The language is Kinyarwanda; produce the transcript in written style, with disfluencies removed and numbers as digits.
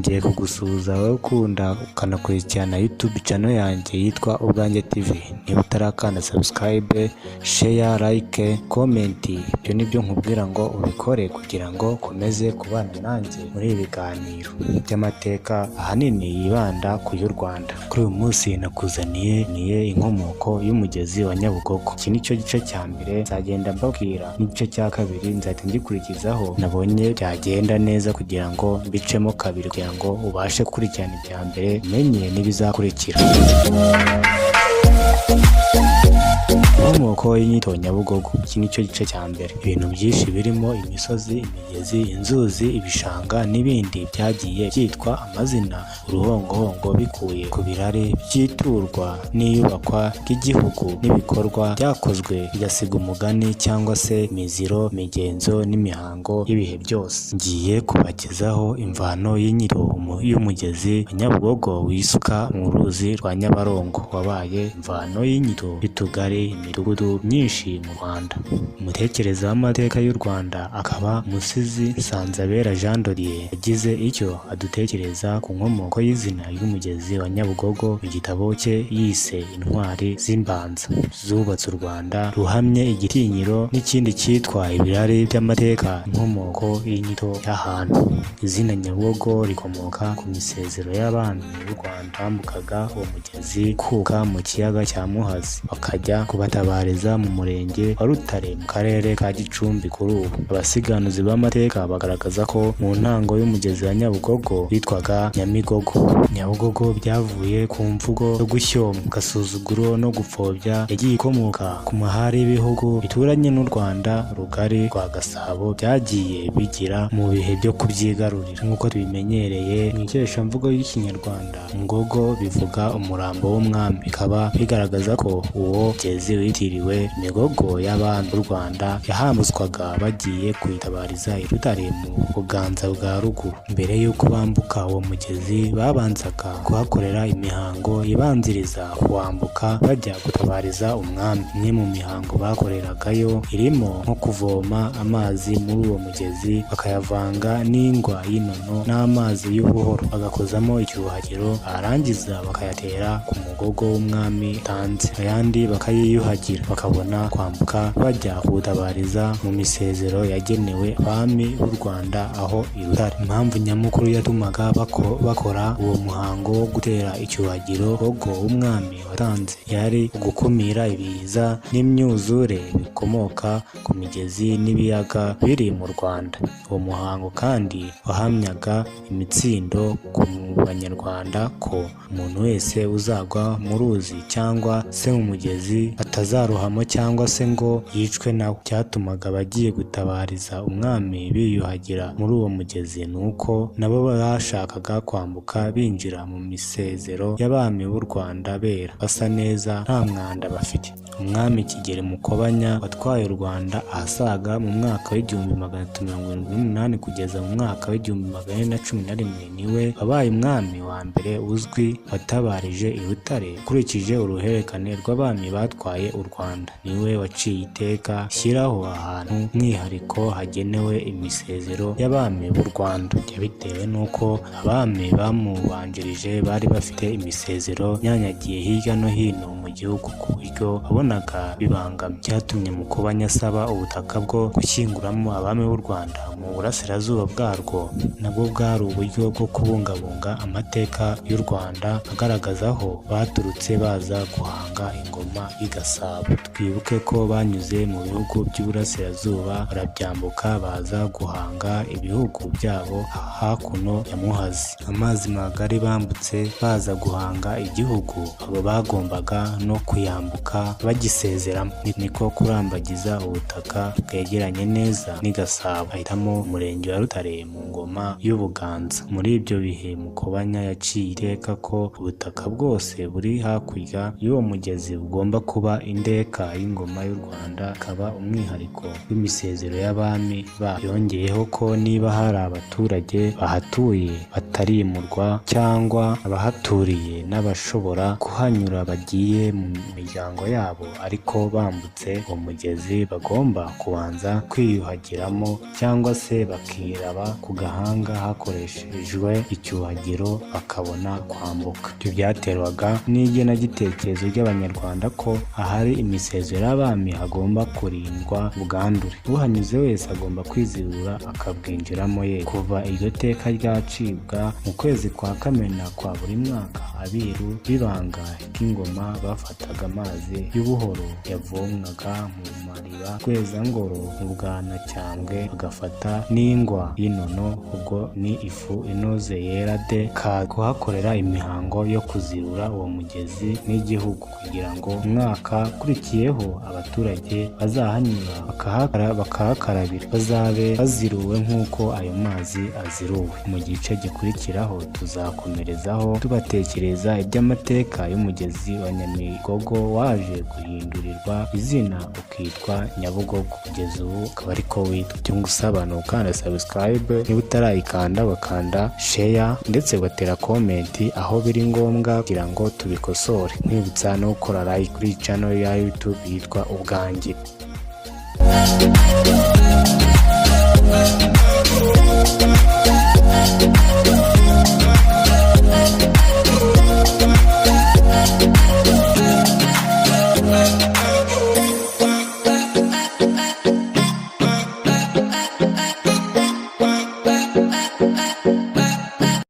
nongeye kugusuhuza wowe ukunda ukanakurikirana YouTube channel yanjye yitwa Ubwanjye TV. Niba utarakanda subscribe, share, like, comment, ibyo nibyo nkubwira ngo ubikore kugira ngo ukomeze kubana nanjye muri ibi biganiro by'amateka ahanini yibanda ku y'u Rwanda. Kuri uyu munsi nakuzaniye inkomoko y'umugezi wa Nyabugogo. Iki nicyo gice cya mbere nzagenda mbabwira, n'igice cya kabiri nzahita ngikurikizaho nabonye byagenda neza kugira ngo mbicemo kabiri kugira ngo ubashe gukurikirana ibya mbere umenye n'ibizakurikira. Inkomoko y'inyito Nyabugogo. Iki nicyo gice cya mbere. Ibintu byinshi birimo imisozi, imigezi, inzuzi, ibishanga n'ibindi byagiye byitwa amazina uruhongohongo bikuye ku birare by'iturwa n'iyubakwa ry'igihugu n'ibikorwa byakozwe bigasiga umugani cyangwa se imiziro, imigenzo n'imihango y'ibihe byose. Ngiye kubagezaho imvano y'inyito y'umugezi wa Nyabugogo wisuka mu ruzi rwa Nyabarongo, wabaye imvano y'inyito y'utugari, imidugudu myinshi mu Rwanda. Umutekereza w'amateka y'u Rwanda akaba Musizi Nsanzabera Jean Dorier yagize icyo adutekereza ku nkomoko y'izina y'umugezi wa Nyabugogo mu gitabo cye yise Intwari z'Imbanza zubatse u Rwanda ruhamye igitinyiro, n'ikindi cyitwa Ibirari by'amateka. Inkomoko y'inyito y'ahantu. Izina Nyabugogo rikomoka ku misezero y'abami b'u Rwanda bambukaga uwo mugezi kuka mu kiyaga cya Muhazi bakajya kubatabariza mu murenge wa Rutare mu karere ka Gicumbi kuri ubu. Abasiganuzi b'amateka bagaragaza ko mu ntango y'umugezi wa Nyabugogo witwaga Nyamigogo. Nyabugogo byavuye ku mvugo yo gushyoma, gasuzuguro no gupfobya yagiye ikomoka ku mahari y'ibihugu bituranye n'u Rwanda rugari rwa Gasabo byagiye bigira mu bihe byo kubyigarurira. Nk'uko tubimenyereye mu ikeshamvugo y'Ikinyarwanda, Ngogo bivuga umurambo w'umwami, bikaba bigaragaza ko uwo mugezi witiriwe imigogo y'abami b'u Rwanda yahambuzwaga bagiye kwitabariza i Rutare mu Buganza bwa ruguru. Mbere y'uko bambuka uwo mugezi babanzaga kuhakorera imihango ibanziriza kuwambuka bajya gutabariza umwami. Imwe mu mihango bakoreragayo irimo nko kuvoma amazi muri uwo mugezi bakayavanga n'ingwa y'inono n'amazi y'ubuhoro, bagakozamo icyuhagiro, barangiza bakayatera ku mugogo w'umwami utanze, ayandi bakayiyuhagira, bakabona kwambuka bajya kuwutabariza mu misezero yagenewe abami b'u Rwanda aho i Rutare. Impamvu nyamukuru yatumaga bakora uwo muhango wo gutera icyuhagiro umugogo w'umwami watanze yari ugukumira ibiza n'imyuzure bikomoka ku migezi n'ibiyaga biri mu Rwanda. Uwo muhango kandi wahamyaga imitsindo ku Banyarwanda ko umuntu wese uzagwa mu ruzi cyangwa se mu mugezi atazarohamo cyangwa se ngo yicwe nawe. Cyatumaga abagiye gutabariza umwami biyuhagira muri uwo mugezi, nuko nabo bashakaga kwambuka binjira mu misezero y'abami b'u Rwanda bera, basa neza nta mwanda bafite. Umwami Kigeli Mukobanya watwaye u Rwanda ahasaga mu mwaka w'1378 kugeza mu mwaka w'1411 niwe wabaye umwami wa mbere uzwi watabarije i Rutare. Ukurikije uruhererekane rw'abami batwaye u Rwanda, niwe waciye iteka shyiraho ahantu mwihariko hagenewe imisezero y'abami b'u Rwanda. Bitewe n'uko abami bamubanjirije bari bafite imisezero nyanyagiye hirya no hino mu gihugu ku buryo wabonaga bibangamye, byatumye Mukobanya asaba ubutaka bwo gushyinguramo abami b'u Rwanda mu burasirazuba bwarwo. Nabwo bwari uburyo bwo kubungabunga amateka y'u Rwanda agaragaza aho baturutse baza guhanga ingoma i Gasabo. Twibuke ko banyuze mu bihugu by'uburasirazuba barabyambuka baza guhanga ibihugu byabo hakuno ya Muhazi. Amazi magari bambutse baza guhanga igihugu, abo bagombaga no kuyambuka bagisezeramo. Niko kurambagiza ubutaka bwegeranye neza n'i Gasabo, ahitamo umurenge wa Rutare mu ngoma y'Ubuganza. Muri ibyo bihe Mukobanya yaciye iteka ko ubutaka bwose buri hakurya y'uwo mugezi bugomba kuba indeka y'ingoma y'u Rwanda, akaba umwihariko w'imisezero y'abami ba. Yongeyeho ko niba hari abaturage bahatuye batarimurwa cyangwa abahaturiye n'abashobora kuhanyura bagiye mu miryango yabo ariko bambutse uwo mugezi bagomba kubanza kwiyuhagiramo cyangwa se bakiraba ku gahanga hakoreshejwe icyuhagiro bakabona kwambuka. Ibyo byaterwaga n'igenagitekerezo ry'Abanyarwanda ko ahari imisezero y'abami hagomba kurindwa ubwandure. Uhanyuze wese agomba kwizirura akabwinjiramo ye. Kuva iryo teka ryacibwa mu kwezi kwa Kamena kwa buri mwaka, abiru b'ibanga ry'ingoma bafataga amazi y'ubuhoro yavomwaga mu mariba Rwezangoro mu Bwanacyambwe, bagafata n'ingwa y'inono, ubwo ni ifu inoze yera de, kuhakorera imihango yo kuzirura uwo mugezi n'igihugu, kugira ngo umwaka ukurikiyeho abaturage bazahanyura bakahakarabira bazabe baziruwe nk'uko ayo mazi aziruwe. Mu gice gikurikiraho tuzakomerezaho tubatekereza iby'amateka y'umugezi wa Nyamigogo waje guhindurirwa izina ukitwa Nyabugogo. Kugeza ubu ukaba ariko witwa. Icyo ngusaba ni ukanda subscribe, niba utarayikanda bakanda share ndetse ugatera comment aho biri ngombwa kugira ngo tubikosore. Nkwibutsa no gukora like kuri channel ya YouTube yitwa Ubwanjye.